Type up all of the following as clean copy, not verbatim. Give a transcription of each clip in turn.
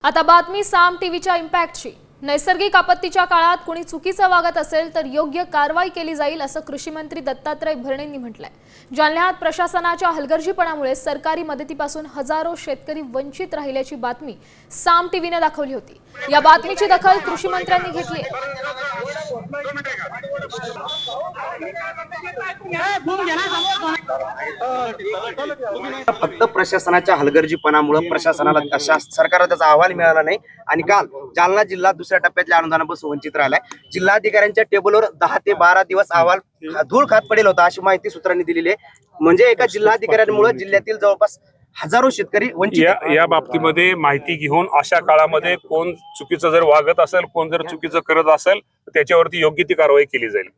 आता बातमी साम टीव्हीच्या इम्पॅक्टची। नैसर्गिक आपत्तीच्या काळात कोणी चुकीचं वागत असेल तर योग्य कारवाई केली जाईल असं कृषी मंत्री दत्तात्रय भरणेंनी म्हटलंय। जालन्यात प्रशासनाच्या हलगर्जीपणामुळे सरकारी मदतीपासून हजारो शेतकरी वंचित राहिल्याची बातमी साम टीव्हीने दाखवली होती। या बातमीची दखल कृषी मंत्र्यांनी घेतली आहे। फक्त प्रशासनाच्या हलगर्जीपणामुळे प्रशासनाला अशा सरकारला त्याचा अहवाल मिळाला नाही आणि काल जालना जिल्हा दुसऱ्या टप्प्यातल्या अनुदानापासून वंचित राहिलाय। जिल्हाधिकाऱ्यांच्या टेबलवर 10 ते 12 दिवस अहवाल धूळ खात पडेल होता अशी माहिती सूत्रांनी दिलेली आहे। म्हणजे एका जिल्हाधिकाऱ्यांमुळे जिल्ह्यातील जवळपास हजारो शेतकरी वंचित या बाबतीमध्ये माहिती घेऊन अशा काळामध्ये कोण चुकीचं जर वागत असेल, कोण जर चुकीचं करत असेल तर त्याच्यावरती योग्य ती कारवाई केली जाईल।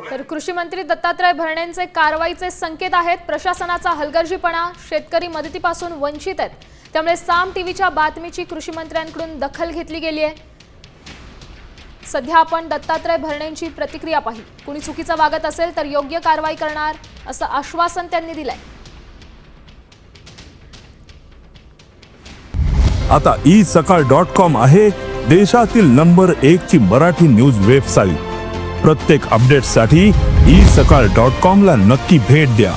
तर कृषी मंत्री दत्तात्रय भरणेंचे कारवाईचे संकेत आहेत। प्रशासनाचा हलगर्जीपणा, शेतकरी मदतीपासून वंचित आहेत, त्यामुळे साम टीव्हीच्या बातमीची कृषी मंत्र्यांकडून दखल घेतली गेली आहे। सध्या आपण दत्तात्रय भरणेंची प्रतिक्रिया पाहिली। कोणी चुकीचं वागत असेल तर योग्य कारवाई करणार असं आश्वासन त्यांनी दिलंय। आता isakal.com आहे देशातील नंबर 1 ची मराठी न्यूज वेबसाईट। प्रत्येक अपडेटसाठी isakal.com ला नक्की भेट द्या।